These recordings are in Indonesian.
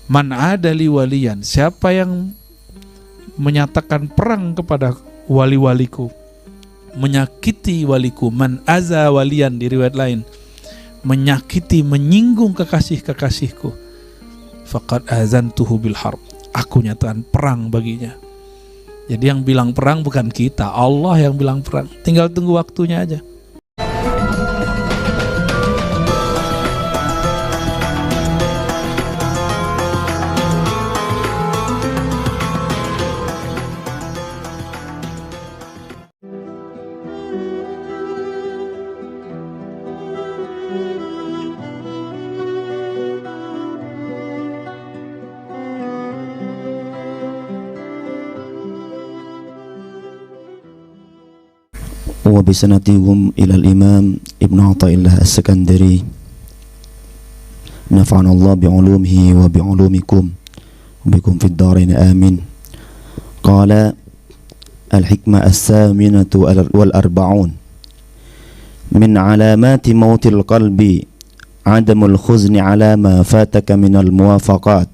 Man adali waliyan, siapa yang menyatakan perang kepada wali-waliku, menyakiti waliku. Man aza waliyan di riwayat lain, menyakiti, menyinggung kekasih-kekasihku, faqad azantuhu bil harb, aku nyatakan perang baginya. Jadi yang bilang perang bukan kita, Allah yang bilang perang, tinggal tunggu waktunya aja. وبسنتهم إلى الإمام ابن عطاء الله السكندري نفعنا الله بعلومه وبعلومكم وبكم في الدارين آمين. قال: الحكمة الثامنة والأربعون من علامات موت القلب عدم الحزن على ما فاتك من الموافقات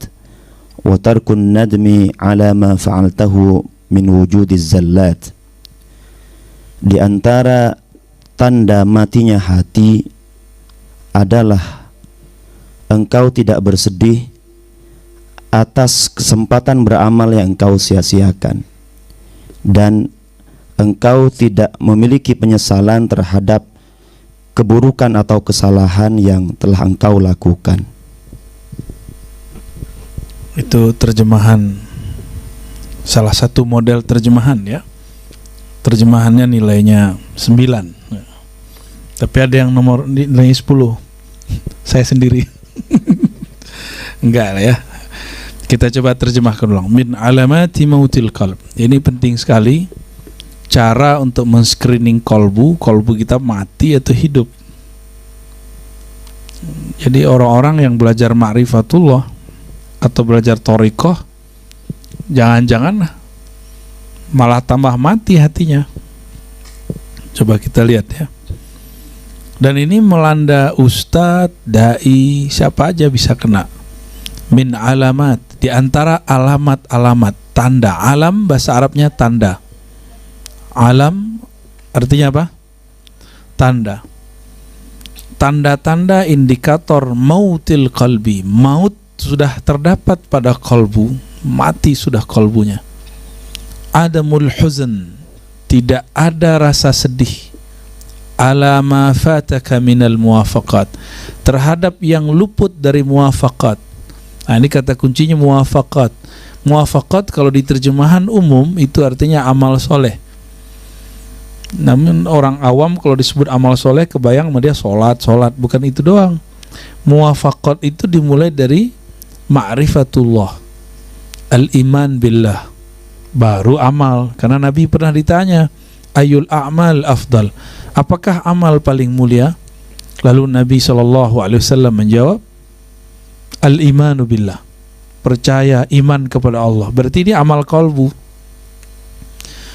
وترك الندم على ما فعلته من وجود الزلات. Di antara tanda matinya hati adalah engkau tidak bersedih atas kesempatan beramal yang engkau sia-siakan, dan engkau tidak memiliki penyesalan terhadap keburukan atau kesalahan yang telah engkau lakukan. Itu terjemahan, salah satu model terjemahan ya. Terjemahannya nilainya 9, tapi ada yang nilainya 10. Saya sendiri. Enggak lah ya. Kita coba terjemahkan ulang. Min alamati mautil qalb. Ini penting sekali, cara untuk men-screening kolbu kita mati atau hidup. Jadi orang-orang yang belajar ma'rifatullah atau belajar thariqah, jangan-jangan malah tambah mati hatinya. Coba kita lihat ya. Dan ini melanda ustadz, dai, siapa aja bisa kena. Min alamat, di antara alamat-alamat, tanda. Alam bahasa Arabnya tanda. Alam artinya apa? Tanda. Tanda-tanda indikator mautil qalbi. Maut sudah terdapat pada kolbu, mati sudah kolbunya. Adamul huzn, tidak ada rasa sedih, ala ma fataka minal muwafaqat, terhadap yang luput dari muwafaqat. Nah, ini kata kuncinya muwafaqat. Muwafaqat kalau di terjemahan umum itu artinya amal soleh. Namun orang awam kalau disebut amal soleh kebayang sama dia sholat, bukan itu doang. Muwafaqat itu dimulai dari ma'rifatullah, al-iman billah, baru amal. Karena Nabi pernah ditanya, ayul a'mal afdal, apakah amal paling mulia? Lalu Nabi SAW menjawab, al-imanu billah, percaya, iman kepada Allah. Berarti ini amal qalbu.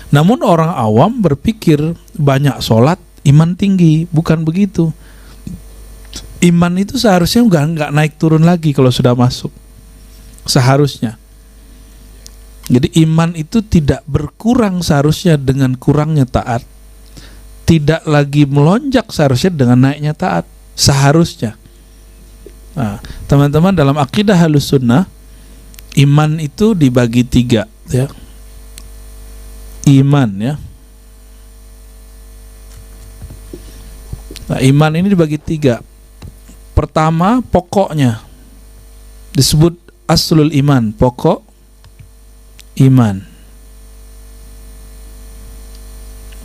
Namun orang awam berpikir banyak sholat, iman tinggi. Bukan begitu. Iman itu seharusnya enggak naik turun lagi kalau sudah masuk. Seharusnya. Jadi iman itu tidak berkurang seharusnya dengan kurangnya taat, tidak lagi melonjak seharusnya dengan naiknya taat, seharusnya. Nah, teman-teman, dalam akidah Ahlus Sunnah, iman itu dibagi 3 ya. Iman ya. Nah, iman ini dibagi 3. Pertama, pokoknya disebut aslul iman, pokok iman.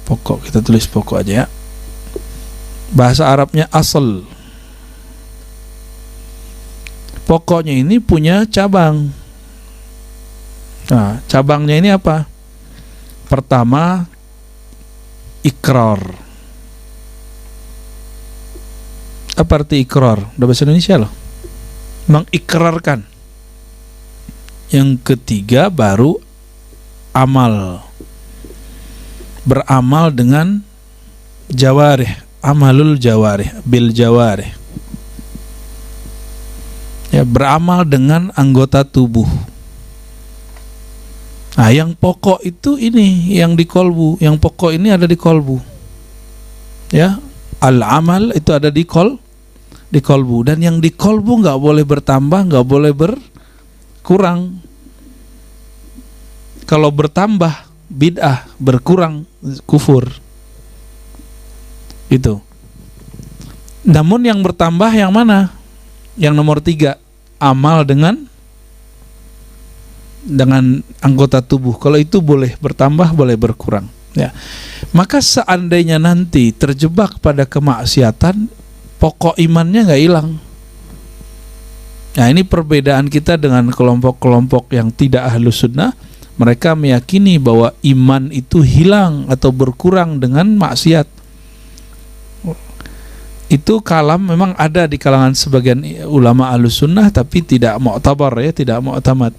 Pokok, kita tulis pokok aja ya. Bahasa Arabnya asal. Pokoknya ini punya cabang. Nah, cabangnya ini apa? Pertama, ikrar. Apa arti ikrar? Udah bahasa Indonesia loh. Mengikrarkan. Yang ketiga baru amal, beramal dengan jawarih, amalul jawarih, bil jawarih. Ya, beramal dengan anggota tubuh. Nah, yang pokok itu ini yang di kolbu, yang pokok ini ada di kolbu. Ya, al-amal itu ada di kolbu, dan yang di kolbu nggak boleh bertambah, nggak boleh berkurang. Kalau bertambah bid'ah, berkurang kufur. Itu. Namun yang bertambah yang mana? Yang nomor 3, amal dengan anggota tubuh. Kalau itu boleh bertambah, boleh berkurang. Ya. Maka seandainya nanti terjebak pada kemaksiatan, pokok imannya nggak hilang. Nah, ini perbedaan kita dengan kelompok-kelompok yang tidak ahlus sunnah. Mereka meyakini bahwa iman itu hilang atau berkurang dengan maksiat. Itu kalam memang ada di kalangan sebagian ulama ahlus sunnah, tapi tidak mu'tabar, ya, tidak mu'tamad,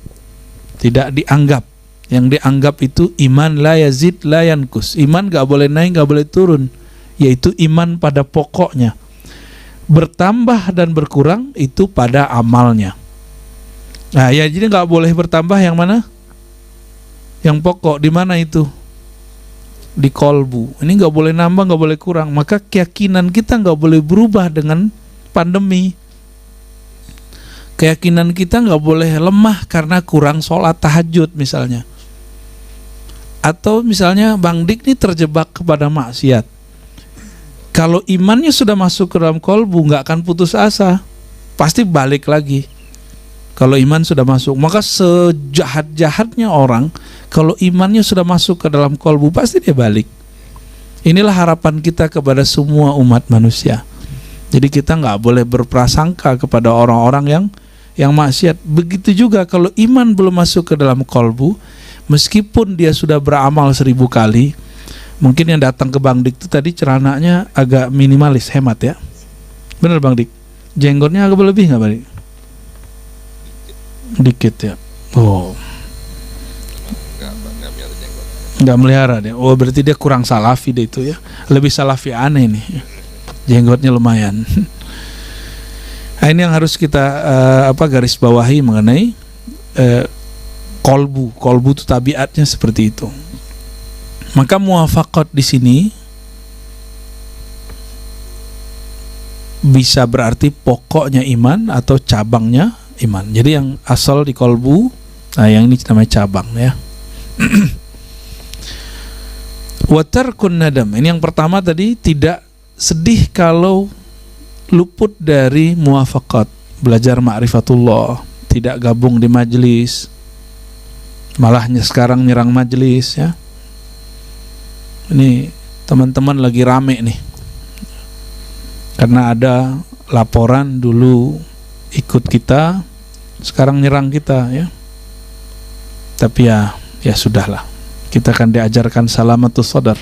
tidak dianggap. Yang dianggap itu iman la yazid la yankus, iman gak boleh naik gak boleh turun, yaitu iman pada pokoknya. Bertambah dan berkurang itu pada amalnya. Nah, ya, jadi gak boleh bertambah yang mana? Yang pokok di mana itu? Di kolbu. Ini nggak boleh nambah, nggak boleh kurang. Maka keyakinan kita nggak boleh berubah dengan pandemi. Keyakinan kita nggak boleh lemah karena kurang sholat tahajud misalnya. Atau misalnya Bang Dik ini terjebak kepada maksiat. Kalau imannya sudah masuk ke dalam kolbu, nggak akan putus asa, pasti balik lagi. Kalau iman sudah masuk, maka sejahat-jahatnya orang, kalau imannya sudah masuk ke dalam kolbu, pasti dia balik. Inilah harapan kita kepada semua umat manusia. Jadi kita nggak boleh berprasangka kepada orang-orang yang maksiat. Begitu juga kalau iman belum masuk ke dalam kolbu, meskipun dia sudah beramal 1000 kali, mungkin yang datang ke Bang Dik itu tadi celananya agak minimalis, hemat ya. Bener Bang Dik? Jenggotnya agak berlebih nggak Bang Dik? Dikit ya. Oh, nggak melihara deh. Oh, berarti dia kurang salafi deh itu ya. Lebih salafi aneh nih. Jenggotnya lumayan. Nah, ini yang harus kita garis bawahi mengenai kolbu. Kolbu itu tabiatnya seperti itu. Maka muwafaqat di sini bisa berarti pokoknya iman atau cabangnya iman. Jadi yang asal di kolbu, nah yang ini namanya cabang ya. Wa tarkun nadam. Ini yang pertama tadi, tidak sedih kalau luput dari muwafaqat, belajar ma'rifatullah, tidak gabung di majelis, malahnya sekarang nyerang majelis ya. Ini teman-teman lagi rame nih, karena ada laporan dulu ikut kita, sekarang nyerang kita ya. Tapi ya sudahlah, kita akan diajarkan salamatus sadar,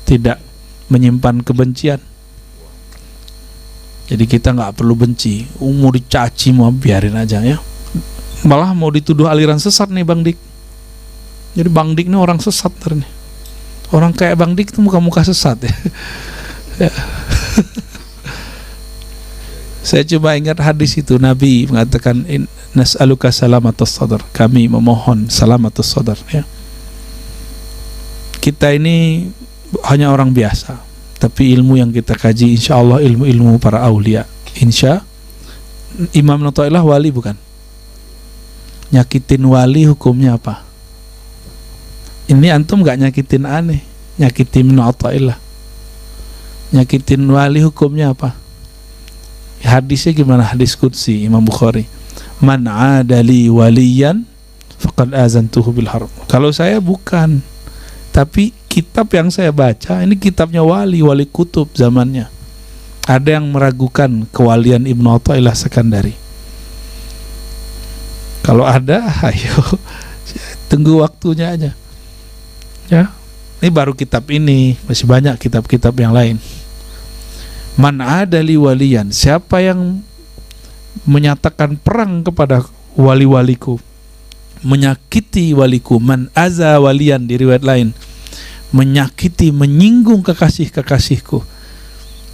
tidak menyimpan kebencian. Jadi kita nggak perlu benci, mau dicaci mau biarin aja ya. Malah mau dituduh aliran sesat nih Bang Dik. Jadi Bang Dik ini orang sesat nih. Orang kayak Bang Dik itu muka-muka sesat ya. Ya. Saya coba ingat hadis itu, Nabi mengatakan nas'aluka salamatus sadar, kami memohon salamatus sadar ya. Kita ini hanya orang biasa, tapi ilmu yang kita kaji insya Allah ilmu-ilmu para aulia. Insya Imam Nata'ilah wali bukan? Nyakitin wali hukumnya apa? Ini antum gak nyakitin aneh, nyakitin Nata'ilah. Nyakitin wali hukumnya apa? Hadisnya gimana? Hadis qudsi Imam Bukhari, man adali waliyan faqad azantuhu bil harb. Kalau saya bukan, tapi kitab yang saya baca ini kitabnya wali kutub zamannya. Ada yang meragukan kewalian Ibnu Athaillah Sekandari. Kalau ada, ayo tunggu waktunya aja ya. Ini baru kitab ini, masih banyak kitab-kitab yang lain. Man adali waliyan, siapa yang menyatakan perang kepada wali-waliku, menyakiti waliku. Man aza waliyan di riwayat lain, menyakiti, menyinggung kekasih-kekasihku,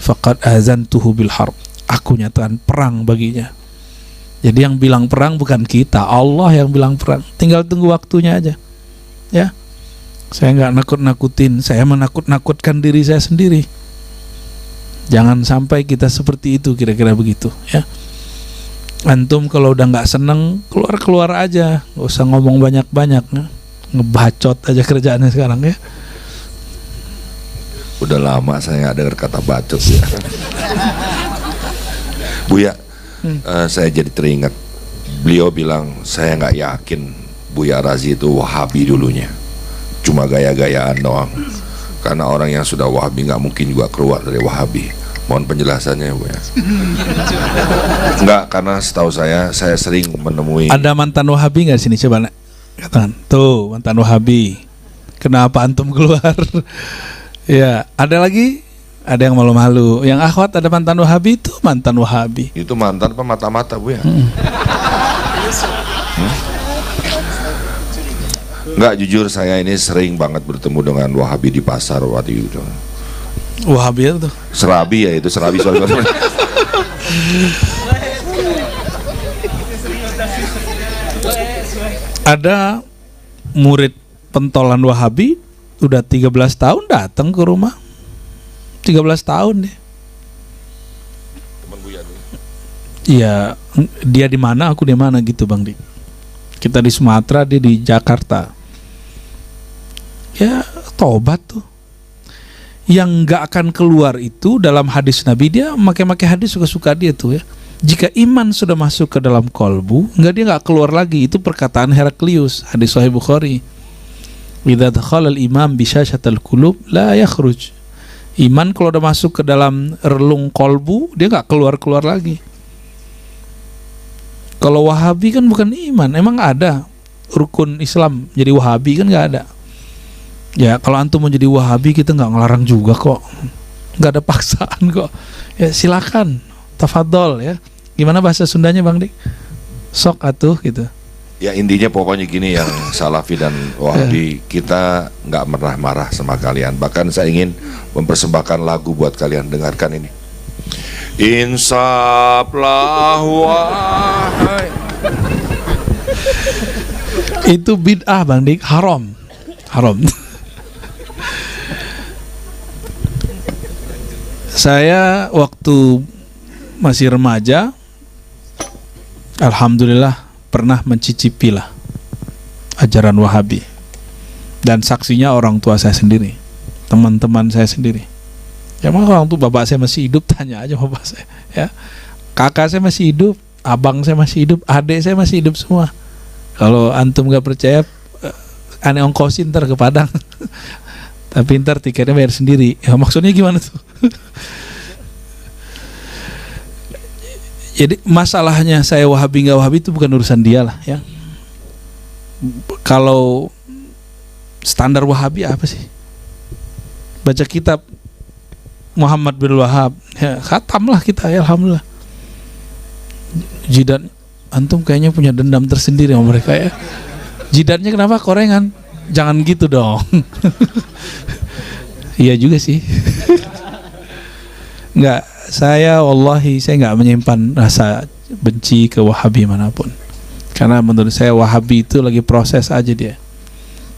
faqad azantuhu bil harb, aku nyatakan perang baginya. Jadi yang bilang perang bukan kita, Allah yang bilang perang. Tinggal tunggu waktunya aja. Ya. Saya nggak nakut-nakutin, saya menakut-nakutkan diri saya sendiri. Jangan sampai kita seperti itu, kira-kira begitu, ya. Antum kalau udah nggak seneng, keluar aja, nggak usah ngomong banyak-banyak, ya. Ngebacot aja kerjaannya sekarang, ya. Udah lama saya nggak dengar kata bacot ya. Buya, saya jadi teringat beliau bilang saya nggak yakin Buya Razi itu Wahabi dulunya, cuma gaya-gayaan doang. Karena orang yang sudah Wahabi nggak mungkin juga keluar dari Wahabi. Mohon penjelasannya, Buya. Enggak, karena setahu saya sering menemui. Ada mantan Wahabi nggak sini, coba katakan. Tuh mantan Wahabi. Kenapa antum keluar? Ya, ada lagi, ada yang malu-malu. Yang akhwat ada mantan Wahabi, itu mantan Wahabi. Itu mantan apa mata-mata, Bu ya? Enggak, jujur saya ini sering banget bertemu dengan Wahabi di pasar waktu itu. Wahabi itu Serabi ya, itu Serabi sorry. Ada murid pentolan Wahabi udah 13 tahun datang ke rumah. 13 tahun deh. Teman Buya nih. Iya, dia di mana, aku di mana gitu, Bang Dik. Kita di Sumatera, dia di Jakarta. Ya, tobat tuh. Yang nggak akan keluar itu dalam hadis Nabi, dia makai hadis suka-suka dia tuh ya. Jika iman sudah masuk ke dalam kolbu, dia nggak keluar lagi. Itu perkataan Heraklius, hadis Sahih Bukhari. Idza dakhala al-imam bi syashatil qulub la yakhruj. Iman kalau udah masuk ke dalam relung kolbu, dia nggak keluar lagi. Kalau Wahabi kan bukan iman, emang ada rukun Islam jadi Wahabi kan nggak ada. Ya kalau antum mau jadi Wahabi kita nggak ngelarang juga kok, nggak ada paksaan kok. Ya silakan, tafadhol ya. Gimana bahasa Sundanya Bang Dik? Sok atuh gitu. Ya intinya pokoknya gini, yang Salafi dan Wahabi kita nggak marah-marah sama kalian. Bahkan saya ingin mempersembahkan lagu buat kalian, dengarkan ini. Insaflah wahai. Itu bid'ah Bang Dik, haram. Saya waktu masih remaja, alhamdulillah pernah mencicipilah ajaran Wahabi, dan saksinya orang tua saya sendiri, teman-teman saya sendiri. Ya emang orang tua, bapak saya masih hidup, tanya aja bapak saya ya. Kakak saya masih hidup, abang saya masih hidup, adik saya masih hidup semua. Kalau antum gak percaya, aneh ongkosin ntar ke Padang. Tapi ntar tiketnya bayar sendiri. Ya, maksudnya gimana tuh? Jadi masalahnya saya Wahabi nggak Wahabi itu bukan urusan dia lah ya. Kalau standar Wahabi apa sih? Baca kitab Muhammad bin Wahab, ya, khatam lah kita ya, alhamdulillah. Jidat antum kayaknya punya dendam tersendiri sama mereka ya. Jidatnya kenapa korengan? Jangan gitu dong. Iya juga sih. Enggak, saya wallahi saya enggak menyimpan rasa benci ke Wahabi manapun. Karena menurut saya Wahabi itu lagi proses aja dia.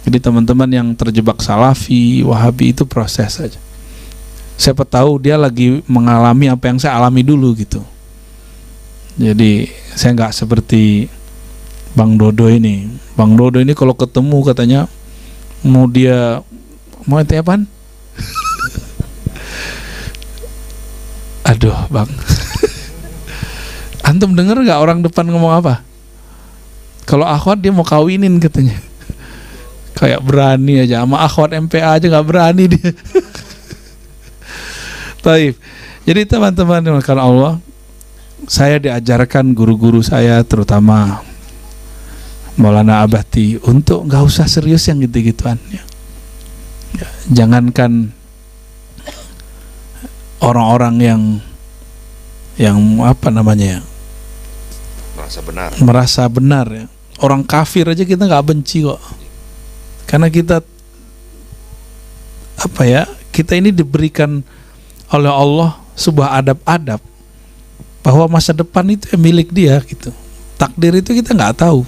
Jadi teman-teman yang terjebak Salafi, Wahabi itu proses aja. Siapa tahu dia lagi mengalami apa yang saya alami dulu gitu. Jadi saya enggak seperti Bang Dodo ini. Bang Dodo ini kalau ketemu katanya mau ente apaan? Aduh Bang. Antum denger gak orang depan ngomong apa? Kalau akhwat dia mau kawinin katanya. Kayak berani aja, sama akhwat MPA aja gak berani dia. Taib. Jadi teman-teman karena Allah, saya diajarkan guru-guru saya terutama Maulana Abati untuk nggak usah serius yang gitu-gituan ya. Ya, jangankan orang-orang yang apa namanya ya, merasa benar ya, orang kafir aja kita nggak benci kok, karena kita apa ya, kita ini diberikan oleh Allah sebuah adab-adab bahwa masa depan itu milik dia gitu. Takdir itu kita nggak tahu.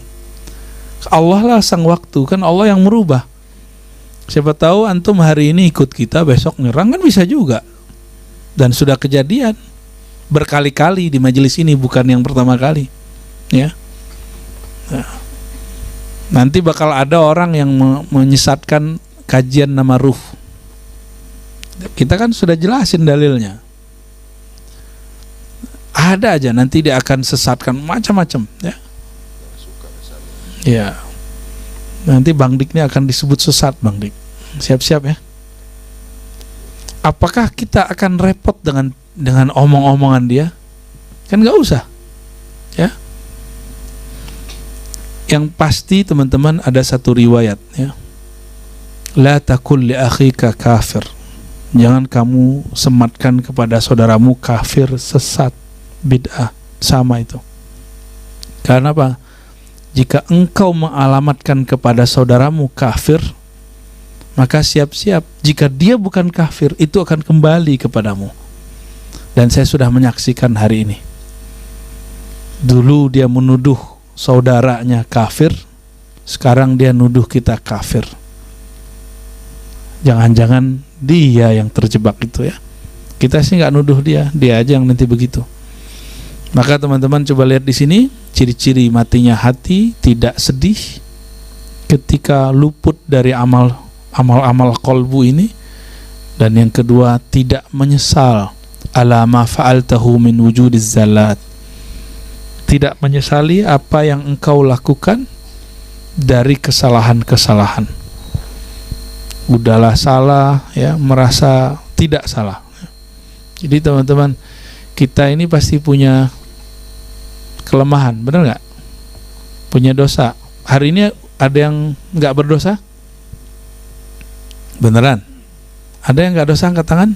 Allah lah sang waktu, kan Allah yang merubah. Siapa tahu antum hari ini ikut kita, besok nyerang, kan bisa juga. Dan sudah kejadian berkali-kali di majelis ini, bukan yang pertama kali. Ya. Nah, nanti bakal ada orang yang menyesatkan kajian nama ruh. Kita kan sudah jelasin dalilnya. Ada aja nanti dia akan sesatkan macam-macam, ya. Ya. Nanti Bang Dik ini akan disebut sesat, Bang Dik. Siap-siap ya. Apakah kita akan repot dengan omong-omongan dia? Kan nggak usah, ya. Yang pasti teman-teman ada satu riwayat, ya. La taqul li akhika kafir. Jangan kamu sematkan kepada saudaramu kafir, sesat, bid'ah, sama itu. Karena apa? Jika engkau mengalamatkan kepada saudaramu kafir, maka siap-siap jika dia bukan kafir, itu akan kembali kepadamu. Dan saya sudah menyaksikan hari ini. Dulu dia menuduh saudaranya kafir, sekarang dia nuduh kita kafir. Jangan-jangan dia yang terjebak itu, ya. Kita sih nggak nuduh dia aja yang nanti begitu. Maka teman-teman coba lihat di sini ciri-ciri matinya hati, tidak sedih ketika luput dari amal-amal qalbu ini, dan yang kedua tidak menyesal ala ma fa'altahu min wujudiz zalat. Tidak menyesali apa yang engkau lakukan dari kesalahan-kesalahan. Udahlah salah, ya, merasa tidak salah. Jadi teman-teman, kita ini pasti punya kelemahan, benar nggak? Punya dosa. Hari ini ada yang nggak berdosa? Beneran? Ada yang nggak dosa, angkat tangan.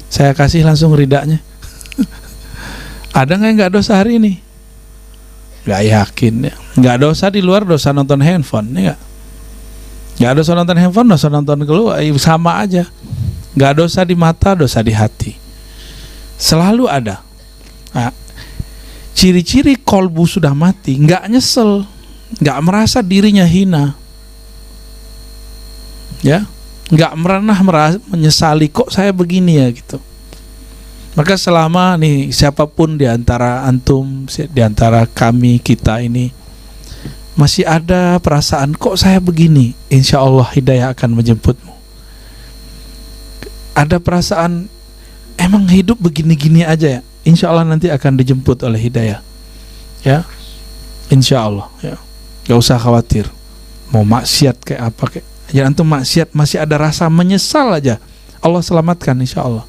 Saya kasih langsung ridanya. Ada nggak yang nggak dosa hari ini? Nggak yakin, ya. Nggak dosa di luar dosa nonton handphone, ya nggak? Nggak dosa nonton handphone, dosa nonton keluar, sama aja. Nggak dosa di mata, dosa di hati. Selalu ada. Nah, ciri-ciri kolbu sudah mati, nggak nyesel, nggak merasa dirinya hina, ya, nggak pernah menyesali kok saya begini ya gitu. Maka selama nih siapapun di antara antum, di antara kami kita ini masih ada perasaan kok saya begini, insya Allah hidayah akan menjemputmu. Ada perasaan emang hidup begini-gini aja ya, insya Allah nanti akan dijemput oleh hidayah, ya, insya Allah, ya, gak usah khawatir. Mau maksiat kayak apa kayak, ya antum maksiat masih ada rasa menyesal aja, Allah selamatkan insya Allah.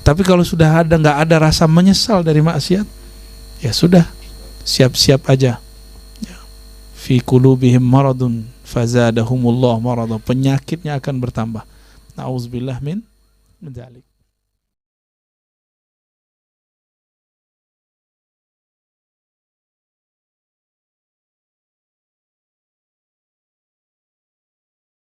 Tapi kalau sudah ada nggak ada rasa menyesal dari maksiat, ya sudah, siap-siap aja. Ya. Fi qulubihim maradun fazadahumullah marada, penyakitnya akan bertambah. Nauzubillah min dzalik.